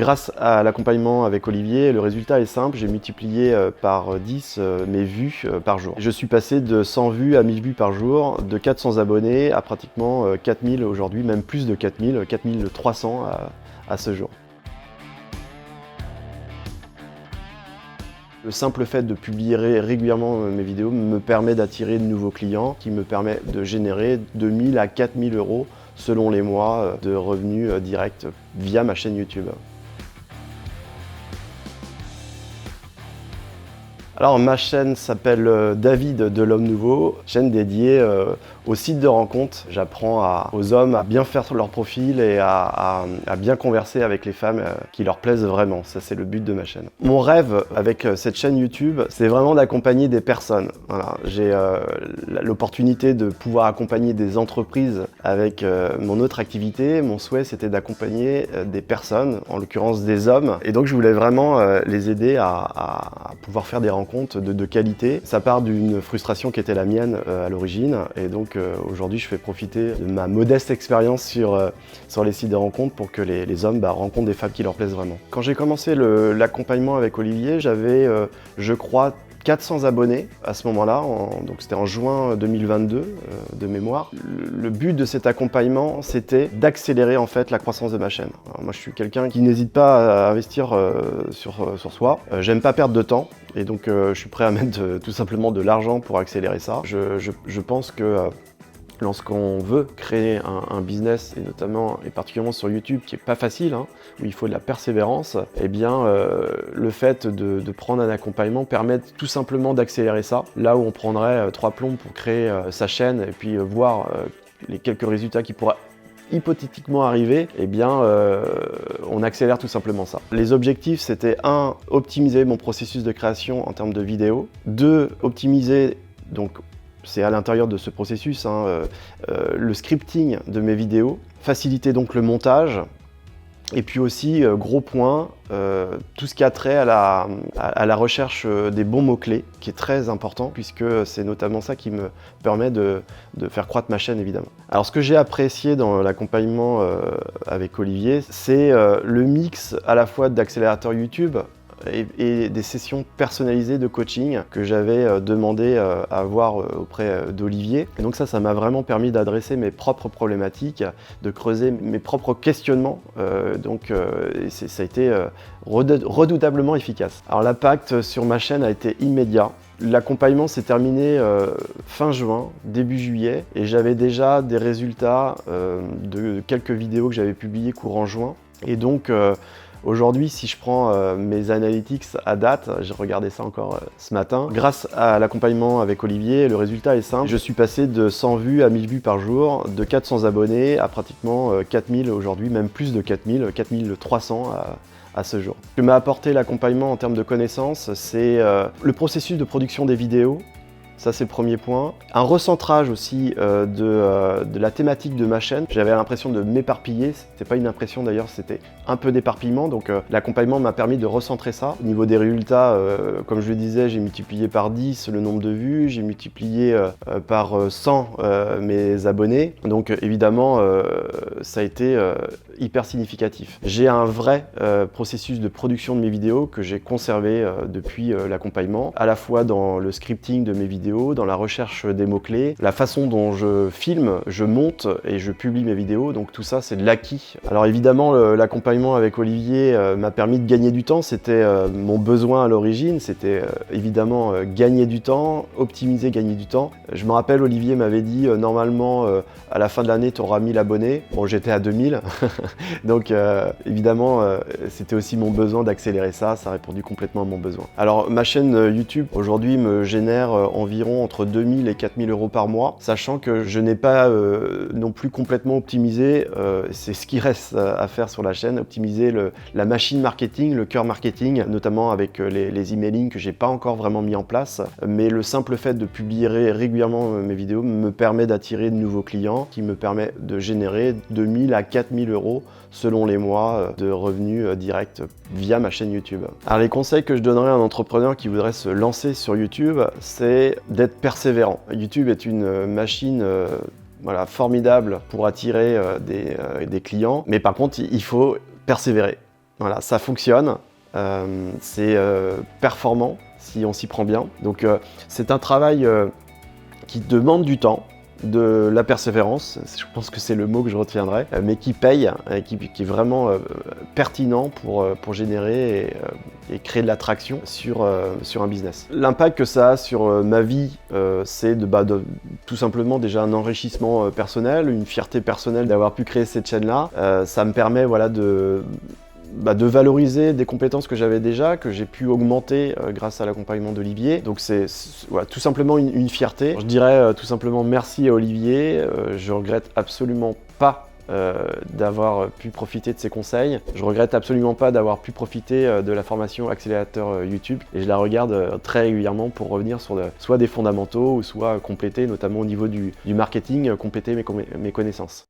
Grâce à l'accompagnement avec Olivier, le résultat est simple, j'ai multiplié par 10 mes vues par jour. Je suis passé de 100 vues à 1000 vues par jour, de 400 abonnés à pratiquement 4000 aujourd'hui, même plus de 4000, 4300 à ce jour. Le simple fait de publier régulièrement mes vidéos me permet d'attirer de nouveaux clients, qui me permet de générer 2000 à 4000 euros selon les mois de revenus directs via ma chaîne YouTube. Alors ma chaîne s'appelle David de l'Homme Nouveau, chaîne dédiée au site de rencontre. J'apprends aux hommes à bien faire leur profil et à bien converser avec les femmes qui leur plaisent vraiment. Ça, c'est le but de ma chaîne. Mon rêve avec cette chaîne YouTube, c'est vraiment d'accompagner des personnes. Voilà. J'ai l'opportunité de pouvoir accompagner des entreprises avec mon autre activité. Mon souhait, c'était d'accompagner des personnes, en l'occurrence des hommes. Et donc, je voulais vraiment les aider à pouvoir faire des rencontres de qualité. Ça part d'une frustration qui était la mienne à l'origine, et donc aujourd'hui je fais profiter de ma modeste expérience sur les sites de rencontres pour que les hommes rencontrent des femmes qui leur plaisent vraiment. Quand j'ai commencé l'accompagnement avec Olivier, j'avais je crois 400 abonnés à ce moment-là, donc c'était en juin 2022 de mémoire. Le but de cet accompagnement, c'était d'accélérer en fait la croissance de ma chaîne. Alors moi je suis quelqu'un qui n'hésite pas à investir sur soi. J'aime pas perdre de temps et donc je suis prêt à mettre tout simplement de l'argent pour accélérer ça. Je pense que lorsqu'on veut créer un business, et notamment et particulièrement sur YouTube, qui est pas facile, où il faut de la persévérance, eh bien le fait de prendre un accompagnement permet tout simplement d'accélérer ça. Là où on prendrait 3 plombs pour créer sa chaîne et puis voir les quelques résultats qui pourraient hypothétiquement arriver, eh bien on accélère tout simplement ça. Les objectifs, c'était 1, optimiser mon processus de création en termes de vidéos, 2, optimiser donc c'est à l'intérieur de ce processus, le scripting de mes vidéos, faciliter donc le montage, et puis aussi, gros point, tout ce qui a trait à la recherche des bons mots-clés, qui est très important, puisque c'est notamment ça qui me permet de faire croître ma chaîne, évidemment. Alors ce que j'ai apprécié dans l'accompagnement avec Olivier, c'est le mix à la fois d'accélérateur YouTube, et des sessions personnalisées de coaching que j'avais demandé à avoir auprès d'Olivier. Et donc ça m'a vraiment permis d'adresser mes propres problématiques, de creuser mes propres questionnements. Ça a été redoutablement efficace. Alors l'impact sur ma chaîne a été immédiat. L'accompagnement s'est terminé fin juin, début juillet, et j'avais déjà des résultats de quelques vidéos que j'avais publiées courant juin. Et donc aujourd'hui, si je prends mes analytics à date, j'ai regardé ça encore ce matin, grâce à l'accompagnement avec Olivier, le résultat est simple. Je suis passé de 100 vues à 1000 vues par jour, de 400 abonnés à pratiquement 4000 aujourd'hui, même plus de 4000, 4300 à ce jour. Ce que m'a apporté l'accompagnement en termes de connaissances, c'est le processus de production des vidéos. Ça, c'est le premier point. Un recentrage aussi de la thématique de ma chaîne. J'avais l'impression de m'éparpiller. C'était pas une impression d'ailleurs, c'était un peu d'éparpillement. Donc l'accompagnement m'a permis de recentrer ça. Au niveau des résultats, comme je le disais, j'ai multiplié par 10 le nombre de vues. J'ai multiplié par 100 mes abonnés. Donc évidemment, ça a été hyper significatif. J'ai un vrai processus de production de mes vidéos que j'ai conservé depuis l'accompagnement, à la fois dans le scripting de mes vidéos, dans la recherche des mots-clés, la façon dont je filme, je monte et je publie mes vidéos, donc tout ça c'est de l'acquis. Alors évidemment l'accompagnement avec Olivier m'a permis de gagner du temps, c'était mon besoin à l'origine, c'était évidemment gagner du temps, optimiser, gagner du temps. Je me rappelle Olivier m'avait dit normalement à la fin de l'année tu auras 1000 abonnés, bon j'étais à 2000, donc évidemment c'était aussi mon besoin d'accélérer ça, ça a répondu complètement à mon besoin. Alors ma chaîne YouTube aujourd'hui me génère environ entre 2000 et 4000 euros par mois, sachant que je n'ai pas non plus complètement optimisé, c'est ce qui reste à faire sur la chaîne, optimiser la machine marketing, le cœur marketing, notamment avec les emailing que j'ai pas encore vraiment mis en place, mais le simple fait de publier régulièrement mes vidéos me permet d'attirer de nouveaux clients, qui me permet de générer 2000 à 4000 euros selon les mois de revenus directs via ma chaîne YouTube. Alors les conseils que je donnerais à un entrepreneur qui voudrait se lancer sur YouTube, c'est d'être persévérant. YouTube est une machine formidable pour attirer des clients, mais par contre il faut persévérer. Voilà, ça fonctionne, c'est performant si on s'y prend bien. Donc c'est un travail qui demande du temps, de la persévérance, je pense que c'est le mot que je retiendrai, mais qui paye, et qui est vraiment pertinent pour générer et créer de l'attraction sur un business. L'impact que ça a sur ma vie, c'est de tout simplement déjà un enrichissement personnel, une fierté personnelle d'avoir pu créer cette chaîne-là. Ça me permet voilà, de valoriser des compétences que j'avais déjà, que j'ai pu augmenter grâce à l'accompagnement d'Olivier. Donc c'est voilà, tout simplement une fierté. Je dirais tout simplement merci à Olivier. Je regrette absolument pas d'avoir pu profiter de ses conseils. Je regrette absolument pas d'avoir pu profiter de la formation accélérateur YouTube. Et je la regarde très régulièrement pour revenir sur soit des fondamentaux ou soit compléter, notamment au niveau du marketing, compléter mes connaissances.